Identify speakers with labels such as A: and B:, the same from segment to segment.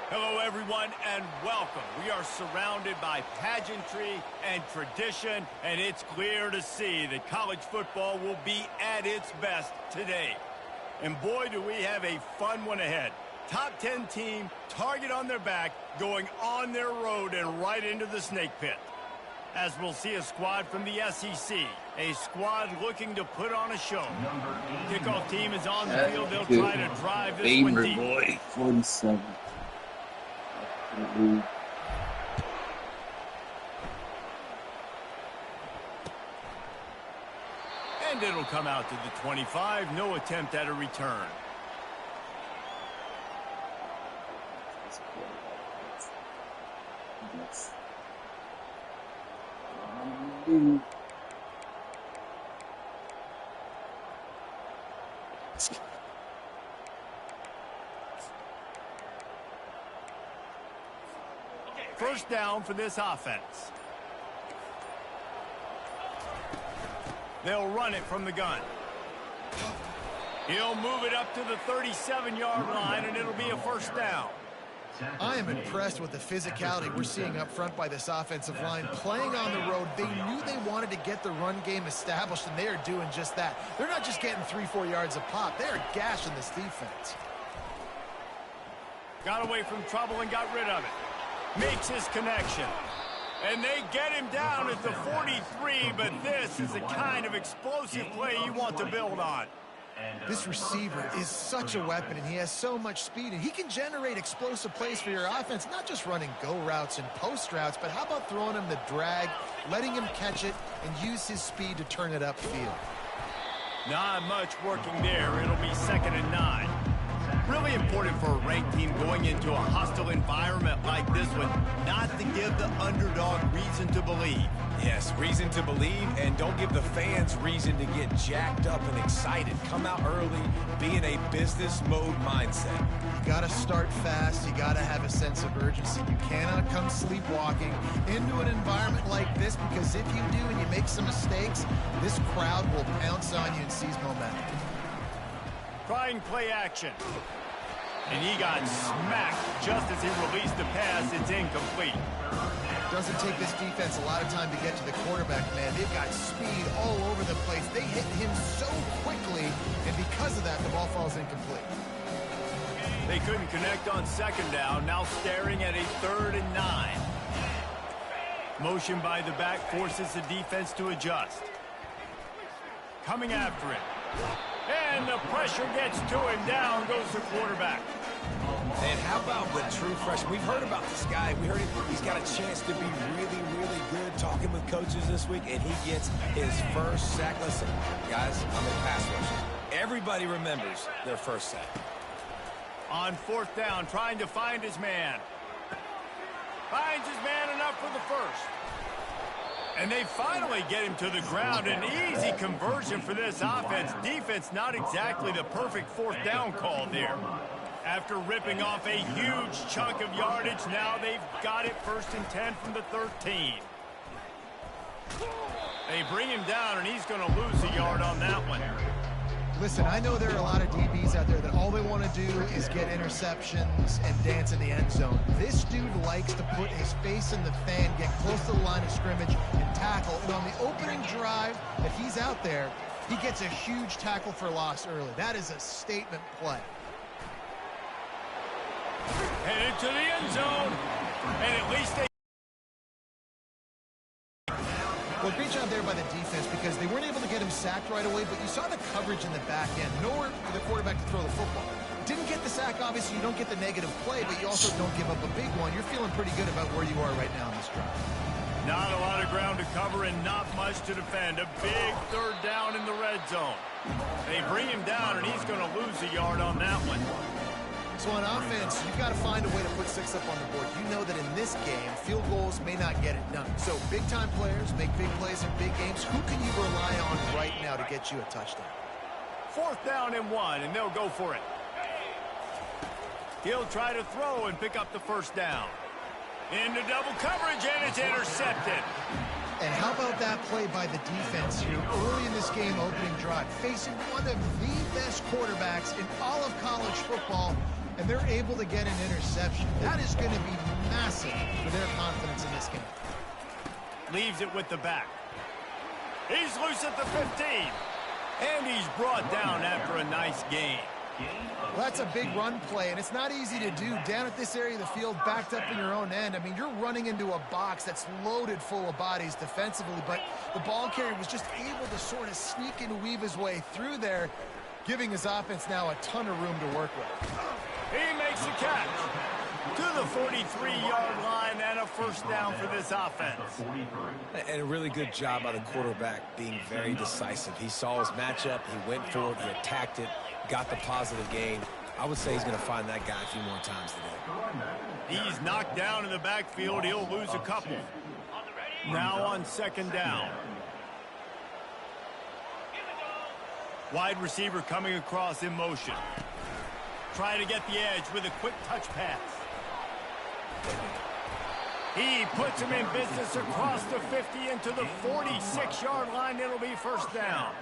A: Hello, everyone, and welcome. We are surrounded by pageantry and tradition, and it's clear to see that college football will be at its best today. And boy, do we have a fun one ahead. Top 10 team, target on their back, going on their road and right into the snake pit. As we'll see a squad from the SEC, a squad looking to put on a show. Kickoff team is on the field. They'll try to drive this one deep.
B: Boy, 47.
A: And it'll come out to the 25. No attempt at a return. First down for this offense. They'll run it from the gun. He'll move it up to the 37-yard line, and it'll be a first down.
C: I am impressed with the physicality we're seeing up front by this offensive line. Playing on the road, they knew they wanted to get the run game established, and they are doing just that. They're not just getting 3-4 yards a pop. They are gashing this defense.
A: Got away from trouble and got rid of it. Makes his connection. And they get him down at the 43, but this is the kind of explosive play you want to build on.
C: This receiver is such a weapon, and he has so much speed, and he can generate explosive plays for your offense, not just running go routes and post routes, but how about throwing him the drag, letting him catch it, and use his speed to turn it upfield.
A: Not much working there. It'll be 2nd and 9. Really important for a ranked team going into a hostile environment like this one, not to give the underdog reason to believe.
D: Yes, reason to believe, and don't give the fans reason to get jacked up and excited. Come out early, be in a business mode mindset.
C: You got to start fast. You got to have a sense of urgency. You cannot come sleepwalking into an environment like this, because if you do and you make some mistakes, this crowd will pounce on you and seize momentum.
A: Trying play action. And he got smacked just as he released the pass. It's incomplete.
C: Doesn't take this defense a lot of time to get to the quarterback, man. They've got speed all over the place. They hit him so quickly, and because of that, the ball falls incomplete.
A: They couldn't connect on 2nd down. Now staring at a 3rd and 9. Motion by the back forces the defense to adjust. Coming after it. And the pressure gets to him. Down goes the quarterback.
D: And how about the true freshman? We've heard about this guy. We heard he's got a chance to be really, really good. Talking with coaches this week, and he gets his first sack. Listen, guys, I'm a pass rusher. Everybody remembers their first sack.
A: On 4th down, trying to find his man. Finds his man enough for the first. And they finally get him to the ground. An easy conversion for this offense. Defense not exactly the perfect 4th down call there. After ripping off a huge chunk of yardage, now they've got it 1st and 10 from the 13. They bring him down, and he's going to lose a yard on that one.
C: Listen, I know there are a lot of DBs out there that all they want to do is get interceptions and dance in the end zone. This dude likes to put his face in the fan, get close to the line of scrimmage, and tackle. And on the opening drive that he's out there, he gets a huge tackle for loss early. That is a statement play.
A: Headed to the end zone, and at least they...
C: Well, great job there by the defense, because they weren't able to get him sacked right away, but you saw the coverage in the back end. Nowhere for the quarterback to throw the football. Didn't get the sack, obviously. You don't get the negative play, but you also don't give up a big one. You're feeling pretty good about where you are right now in this drive.
A: Not a lot of ground to cover and not much to defend. A big 3rd down in the red zone. They bring him down, and he's going to lose a yard on that one.
C: So on offense, you've got to find a way to put 6 up on the board. You know that in this game, field goals may not get it done. So big-time players make big plays in big games. Who can you rely on right now to get you a touchdown?
A: 4th down and 1, and they'll go for it. He'll try to throw and pick up the 1st down. Into double coverage, and it's intercepted.
C: And how about that play by the defense here early in this game, opening drive, facing one of the best quarterbacks in all of college football. and they're able to get an interception. That is going to be massive for their confidence in this game.
A: Leaves it with the back. He's loose at the 15. And he's brought down after a nice gain.
C: Well, that's a big run play, and it's not easy to do down at this area of the field, backed up in your own end. I mean, you're running into a box that's loaded full of bodies defensively, but the ball carrier was just able to sort of sneak and weave his way through there, giving his offense now a ton of room to work with.
A: He makes the catch to the 43-yard line, and a first down for this offense.
D: And a really good job by the quarterback being very decisive. He saw his matchup, he went for it, he attacked it, got the positive gain. I would say he's going to find that guy a few more times today.
A: He's knocked down in the backfield. He'll lose a couple. Now on second down. Wide receiver coming across in motion. Trying to get the edge with a quick touch pass. He puts him in business across the 50 into the 46-yard line. It'll be first down.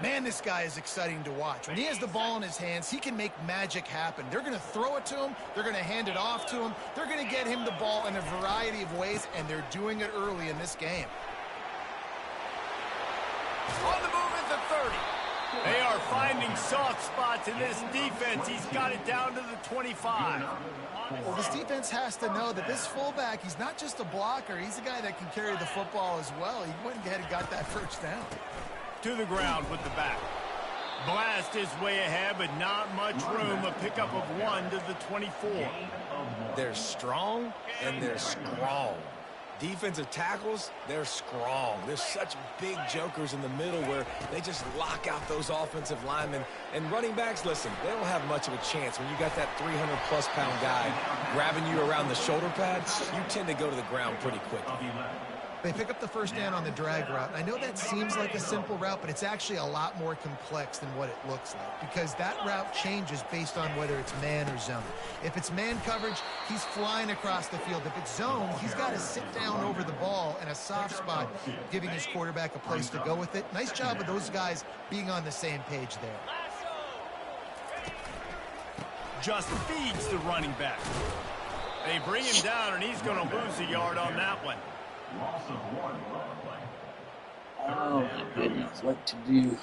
C: Man, this guy is exciting to watch. When he has the ball in his hands, he can make magic happen. They're going to throw it to him. They're going to hand it off to him. They're going to get him the ball in a variety of ways, and they're doing it early in this game.
A: On the move at the 30. They are finding soft spots in this defense. He's got it down to the 25.
C: Well, this defense has to know that this fullback, he's not just a blocker. He's a guy that can carry the football as well. He went ahead and got that first down.
A: To the ground with the back. Blast his way ahead, but not much room. A pickup of 1 to the 24.
D: They're strong and they're strong. Defensive tackles, they're strong. There's such big jokers in the middle where they just lock out those offensive linemen. And running backs, listen, they don't have much of a chance. When you got that 300-plus pound guy grabbing you around the shoulder pads, you tend to go to the ground pretty quickly.
C: They pick up the first down on the drag route. I know that seems like a simple route, but it's actually a lot more complex than what it looks like, because that route changes based on whether it's man or zone. If it's man coverage, he's flying across the field. If it's zone, he's got to sit down over the ball in a soft spot, giving his quarterback a place to go with it. Nice job of those guys being on the same page there.
A: Just feeds the running back. They bring him down, and he's going to lose a yard on that one.
B: Oh my goodness, what to do,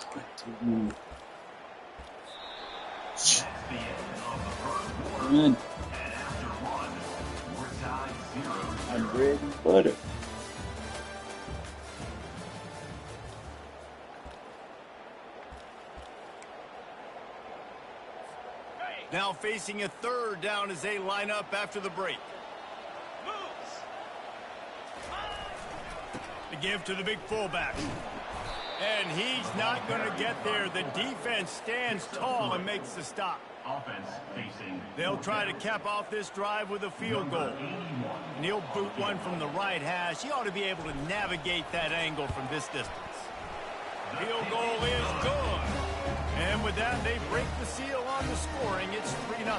B: Good. I'm bread and butter.
A: Now facing a third down as they line up after the break. The give to the big fullback. And he's not going to get there. The defense stands tall and makes the stop. They'll try to cap off this drive with a field goal. And he'll boot one from the right hash. He ought to be able to navigate that angle from this distance. Field goal is good. And with that, they break the seal on the scoring. It's 3-0.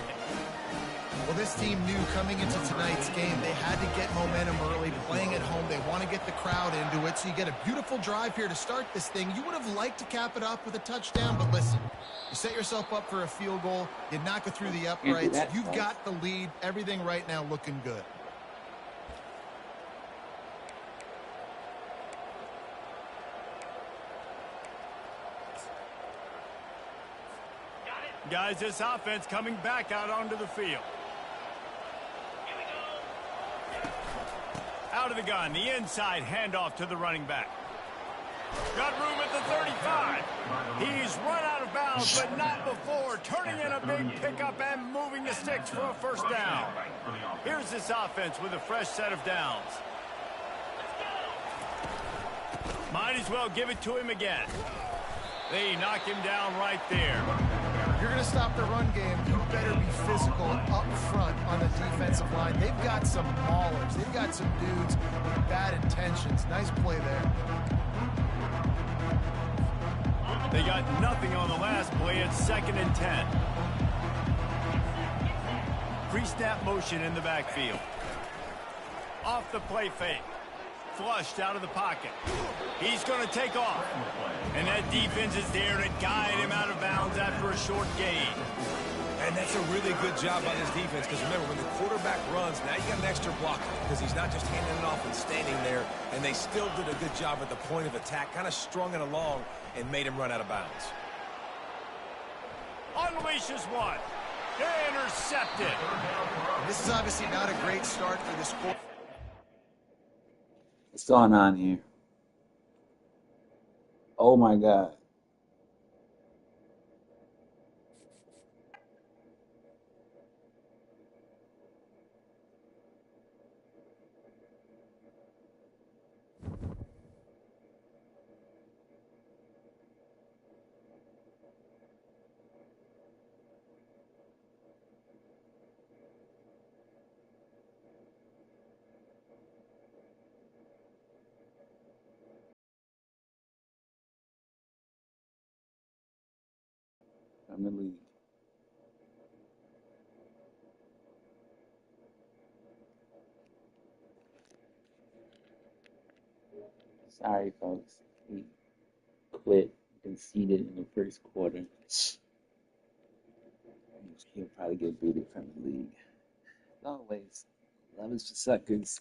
C: Well, this team knew coming into tonight's game they had to get momentum early, playing at home. They want to get the crowd into it, so you get a beautiful drive here to start this thing. You would have liked to cap it off with a touchdown, but listen, you set yourself up for a field goal, you knock it through the uprights, you've got the lead, everything right now looking good.
A: Guys, this offense coming back out onto the field. Out of the gun, the inside handoff to the running back. Got room at the 35. He's run out of bounds, but not before turning in a big pickup and moving the sticks for a first down. Here's this offense with a fresh set of downs. Might as well give it to him again. They knock him down right there.
C: You're going to stop the run game, you better be physical up front on the defensive line. They've got some maulers. They've got some dudes with bad intentions. Nice play there.
A: They got nothing on the last play. It's 2nd and 10. Pre-snap motion in the backfield. Off the play fake. Flushed out of the pocket. He's going to take off. And that defense is there to guide him out of bounds after a short gain.
D: And that's a really good job by this defense because, remember, when the quarterback runs, now you got an extra blocker because he's not just handing it off and standing there, and they still did a good job at the point of attack, kind of strung it along and made him run out of bounds.
A: Unleashes one. Intercepted.
C: And this is obviously not a great start for this quarter.
B: What's going on here? Oh my God. From the league. Sorry, folks. We quit conceded in the first quarter. He'll probably get booted from the league. As always, love is for suckers.